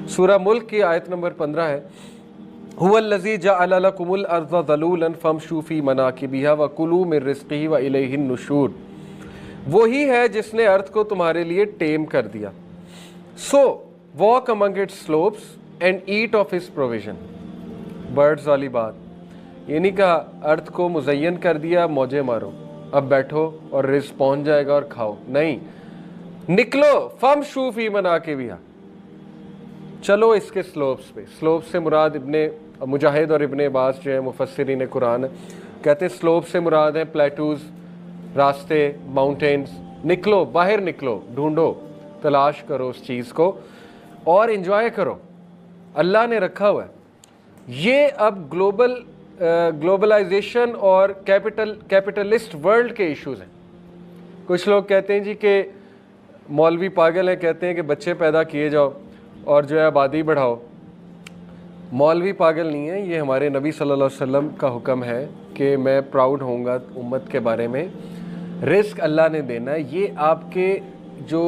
सूरह मुल्क की आयत नंबर 15 है, हुवल्लज़ी जअल लकुमुल अर्ज़ ज़लूलन फमशू फ़ी मनाकिबिहा व कुलू मिन रिज़्क़िही व इलैहिन नुशूर। वही है जिसने अर्थ को तुम्हारे लिए टेम कर दिया। So walk among it's slopes and eat of his provision. Birds वाली बात, ये नहीं कहा अर्थ को मुज़य्यन कर दिया मौजे मारो, अब बैठो और रिज़्क़ पहुंच जाएगा और खाओ, नहीं, निकलो फमशू फ़ी मनाकिबिहा, चलो इसके स्लोप्स पे। स्लोप से मुराद इब्ने मुजाहिद और इब्ने अब्बास जो है मुफस्सिरीन कुरान कहते हैं स्लोप से मुराद है प्लेटूज़, रास्ते, माउंटेन्स। निकलो, बाहर निकलो, ढूंढो, तलाश करो उस चीज़ को और इन्जॉय करो, अल्लाह ने रखा हुआ है। ये अब ग्लोबलाइजेशन और कैपिटलिस्ट वर्ल्ड के इश्यूज़ हैं। कुछ लोग कहते हैं जी कि मौलवी पागल हैं, कहते हैं कि बच्चे पैदा किए जाओ और जो है आबादी बढ़ाओ। मौलवी पागल नहीं है, ये हमारे नबी सल्लल्लाहु अलैहि वसल्लम का हुक्म है कि मैं प्राउड होऊंगा उम्मत के बारे में। रिस्क अल्लाह ने देना है। ये आपके जो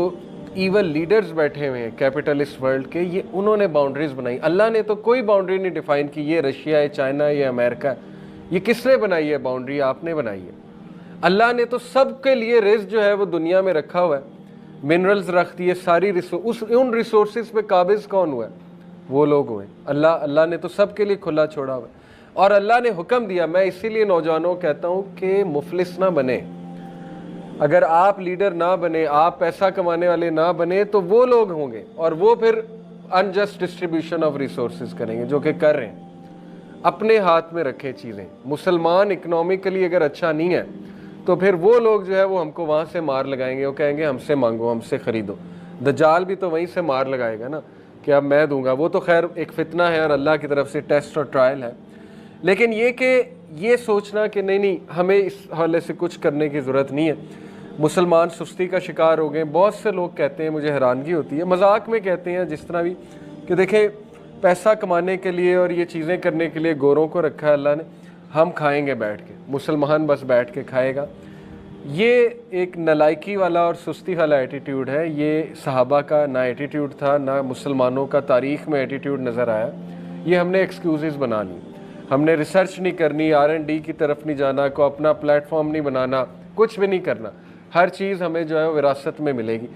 ईवल लीडर्स बैठे हुए हैं कैपिटलिस्ट वर्ल्ड के, ये उन्होंने बाउंड्रीज़ बनाई। अल्लाह ने तो कोई बाउंड्री नहीं डिफ़ाइन की, ये रशिया है, चाइना है, ये अमेरिका है। ये किसने बनाई है बाउंड्री? आपने बनाई है। अल्लाह ने तो सब के लिए रिस्क जो है वो दुनिया में रखा हुआ है, मिनरल्स रख दिए, सारी उन रिसोर्सेज पे काबिज कौन हुआ है? वो लोग हुए अल्लाह ने तो सब के लिए खुला छोड़ा हुआ है। और अल्लाह ने हुक्म दिया। मैं इसीलिए नौजवानों को कहता हूँ कि मुफलिस ना बने। अगर आप लीडर ना बने, आप पैसा कमाने वाले ना बने, तो वो लोग होंगे और वो फिर अनजस्ट डिस्ट्रीब्यूशन ऑफ रिसोर्सेज करेंगे, जो कि कर रहे हैं। अपने हाथ में रखे चीज़ें। मुसलमान इकनॉमिकली अगर अच्छा नहीं है तो फिर वो लोग जो है वो हमको वहाँ से मार लगाएंगे, वो कहेंगे हमसे मांगो, हमसे ख़रीदो। दज्जाल भी तो वहीं से मार लगाएगा ना कि अब मैं दूंगा। वो तो खैर एक फितना है और अल्लाह की तरफ से टेस्ट और ट्रायल है। लेकिन ये कि ये सोचना कि नहीं हमें इस हवाले से कुछ करने की ज़रूरत नहीं है, मुसलमान सुस्ती का शिकार हो गए। बहुत से लोग कहते हैं, मुझे हैरानगी होती है, मजाक में कहते हैं जिस तरह भी, कि देखें पैसा कमाने के लिए और ये चीज़ें करने के लिए गोरों को रखा है अल्लाह ने, हम खाएंगे बैठ के, मुसलमान बस बैठ के खाएगा। ये एक नलायकी वाला और सुस्ती वाला एटीट्यूड है। ये सहाबा का ना एटीट्यूड था, ना मुसलमानों का तारीख़ में एटीट्यूड नज़र आया। ये हमने एक्सक्यूज़ बना ली। हमने रिसर्च नहीं करनी, R&D की तरफ नहीं जाना, को अपना प्लेटफॉर्म नहीं बनाना, कुछ भी नहीं करना। हर चीज़ हमें जो है वो विरासत में मिलेगी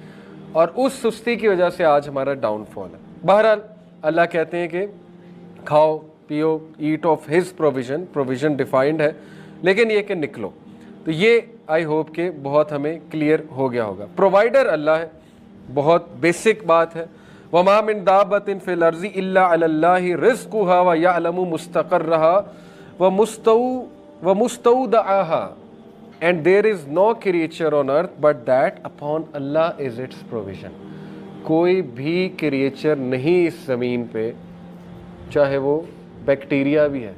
और उस सुस्ती की वजह से आज हमारा डाउनफॉल है। बहरहाल अल्लाह कहते हैं कि खाओ पियो, eat of his provision. Provision defined है, लेकिन ये कि निकलो। तो ये आई होप कि बहुत हमें क्लियर हो गया होगा। प्रोवाइडर अल्लाह है, बहुत बेसिक बात है। वमा मिन दाब्बतिन फिल अर्ज़ि इल्ला अलल्लाहि रिज़्क़ुहा व यअलमु मुस्तक़र्रहा व मुस्तौदअहा and there is no creature on earth but that upon Allah is its provision। कोई भी क्रिएचर नहीं इस ज़मीन पे, चाहे वो बैक्टीरिया भी है,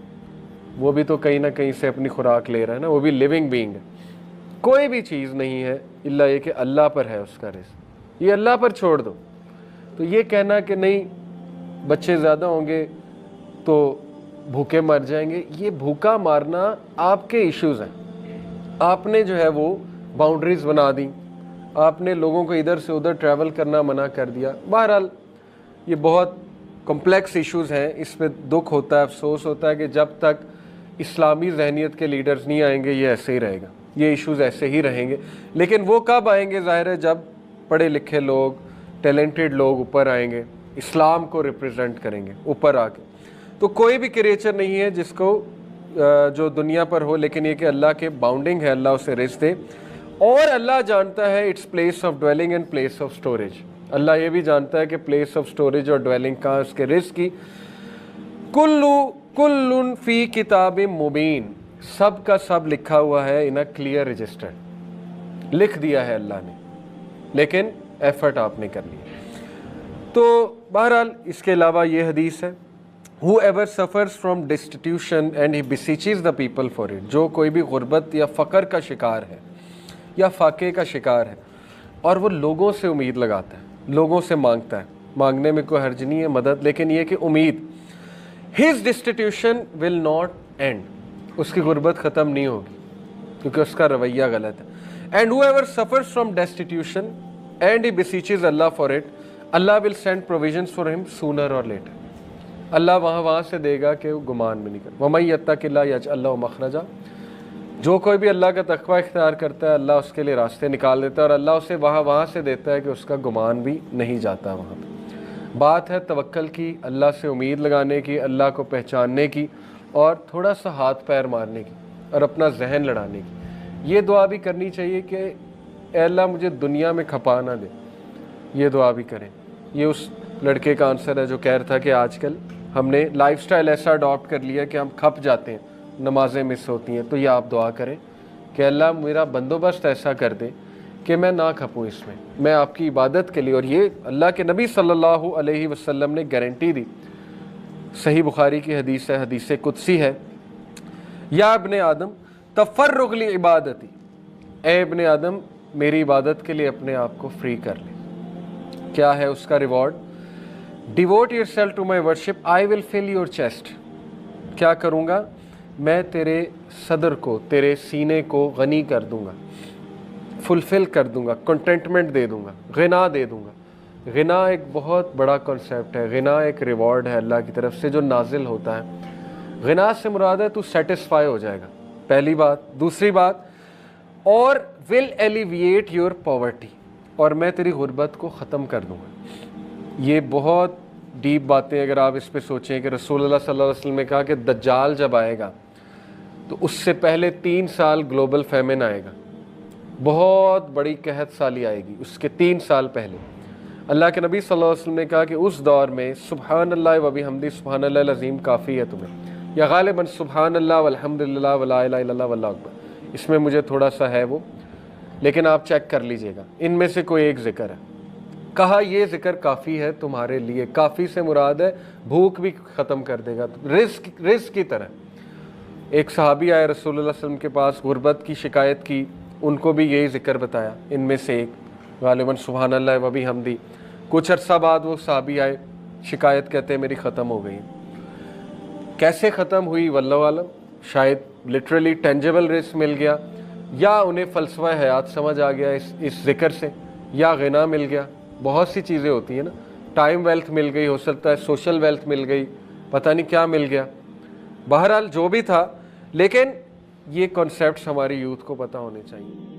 वो भी तो कहीं ना कहीं से अपनी खुराक ले रहा है ना, वो भी लिविंग बीइंग है। कोई भी चीज़ नहीं है इल्ला ये कि अल्लाह पर है उसका रिज़्क़, ये अल्लाह पर छोड़ दो। तो ये कहना कि नहीं बच्चे ज़्यादा होंगे तो भूखे मर जाएंगे, ये भूखा मारना आपके इश्यूज़ हैं। आपने जो है वो बाउंड्रीज़ बना दी, आपने लोगों को इधर से उधर ट्रैवल करना मना कर दिया। बहरहाल ये बहुत कॉम्प्लेक्स इश्यूज़ हैं, इस पे दुख होता है, अफसोस होता है कि जब तक इस्लामी जहनीत के लीडर्स नहीं आएंगे ये ऐसे ही रहेगा, ये इश्यूज़ ऐसे ही रहेंगे। लेकिन वो कब आएंगे? ज़ाहिर है जब पढ़े लिखे लोग, टैलेंटेड लोग ऊपर आएंगे, इस्लाम को रिप्रेजेंट करेंगे ऊपर आके। तो कोई भी क्रिएचर नहीं है जिसको जो दुनिया पर हो, लेकिन ये कि अल्लाह के बाउंडिंग है, अल्लाह उसे रिज़्क़ दे। और अल्लाह जानता है it's place of dwelling and place of storage. अल्लाह ये भी जानता है कि प्लेस ऑफ स्टोरेज और ड्वेलिंग कहाँ उसके रिज़्क़ की। कुल्लुन फ़ी किताबिम मुबीन, सब का सब लिखा हुआ है इन अ क्लियर रजिस्टर, लिख दिया है अल्लाह ने, लेकिन एफर्ट आपने करनी है। तो बहरहाल इसके अलावा ये हदीस है, Whoever suffers from destitution and he beseeches the people for it, जो कोई भी गुर्बत या फ़क़र का शिकार है या फाके का शिकार है और वो लोगों से उम्मीद लगाता है, लोगों से मांगता है, मांगने में कोई हर्ज नहीं है मदद, लेकिन ये कि उम्मीद, his destitution will not end, उसकी गुर्बत ख़त्म नहीं होगी क्योंकि उसका रवैया गलत है। And whoever suffers from destitution and he beseeches Allah for it, Allah will send provisions for him sooner और लेटर। अल्लाह वहाँ से देगा कि वो गुमान भी नहीं कर। वमन यत्तकिल्लाह यजअल लहू मखरजा, जो कोई भी अल्लाह का तकवा इख्तियार करता है अल्लाह उसके लिए रास्ते निकाल देता है और अल्लाह उसे वहाँ से देता है कि उसका गुमान भी नहीं जाता वहाँ पर। बात है तवक्कल की, अल्लाह से उम्मीद लगाने की, अल्लाह को पहचानने की और थोड़ा सा हाथ पैर मारने की और अपना जहन लड़ाने की। ये दुआ भी करनी चाहिए कि ऐ अल्लाह मुझे दुनिया में खपा ना दे, ये दुआ भी करें। ये उस लड़के का आंसर है जो कह रहा था कि आजकल हमने लाइफस्टाइल ऐसा अडॉप्ट कर लिया कि हम खप जाते हैं, नमाजें मिस होती हैं। तो ये आप दुआ करें कि अल्लाह मेरा बंदोबस्त ऐसा कर दे कि मैं ना खपूँ इसमें, मैं आपकी इबादत के लिए। और ये अल्लाह के नबी सल्लल्लाहु अलैहि वसल्लम ने गारंटी दी, सही बुखारी की हदीस है, हदीस कुदसी है, या इब्ने आदम तफर्रुग ली इबादती, ए इब्ने आदम मेरी इबादत के लिए अपने आप को फ्री कर ले। क्या है उसका reward? Devote yourself to my worship, I will fill your chest. क्या करूँगा? मैं तेरे सदर को, तेरे सीने को गनी कर दूँगा, फुलफिल कर दूँगा, कंटेंटमेंट दे दूँगा, गिना दे दूँगा। गिना एक बहुत बड़ा कॉन्सेप्ट है, गिना एक रिवॉर्ड है अल्लाह की तरफ से जो नाजिल होता है। गिना से मुराद है तू सेटिस्फाई हो जाएगा, पहली बात। दूसरी बात, और विल एलिविएट योर पॉवर्टी, और मैं तेरी गुर्बत को ख़त्म कर दूँगा। ये बहुत डीप बातें अगर आप इस पे सोचें कि रसूलुल्लाह सल्लल्लाहु अलैहि वसल्लम ने कहा कि दज्जाल जब आएगा तो उससे पहले 3 साल ग्लोबल फेमिन आएगा, बहुत बड़ी कहत साली आएगी उसके 3 साल पहले। अल्लाह के नबी सल्लल्लाहु अलैहि वसल्लम ने कहा कि उस दौर में सुब्हानल्लाह व बिहम्दी सुब्हानल्लाह अज़ीम काफ़ी है तुम्हें, या गालिबन सुब्हानल्लाह वल्हम्दुलिल्लाह वला इलाहा इल्लल्लाह वल्लाहु अकबर। इसमें मुझे थोड़ा सा है वो, लेकिन आप चेक कर लीजिएगा, इनमें से कोई एक ज़िक्र है। कहा ये ज़िक्र काफ़ी है तुम्हारे लिए। काफ़ी से मुराद है भूख भी ख़त्म कर देगा, रिज़्क़ की तरह। एक सहाबी आए रसूलुल्लाह सल्लल्लाहु अलैहि वसल्लम के पास, गुर्बत की शिकायत की, उनको भी यही ज़िक्र बताया, इनमें से एक गालिबन सुब्हानल्लाह व बिहम्दी। कुछ अरसा बाद वो सहाबी आए, शिकायत कहते हैं मेरी ख़त्म हो गई। कैसे ख़त्म हुई वल्लाहु आलम, शायद लिटरली टेंजिबल रिज़्क़ मिल गया, या उन्हें फ़लसफ़ा हयात समझ आ गया इस ज़िक्र से, या गिना मिल गया। बहुत सी चीज़ें होती हैं ना, टाइम वेल्थ मिल गई, हो सकता है सोशल वेल्थ मिल गई, पता नहीं क्या मिल गया। बहरहाल जो भी था, लेकिन ये कॉन्सेप्ट्स हमारी यूथ को पता होने चाहिए।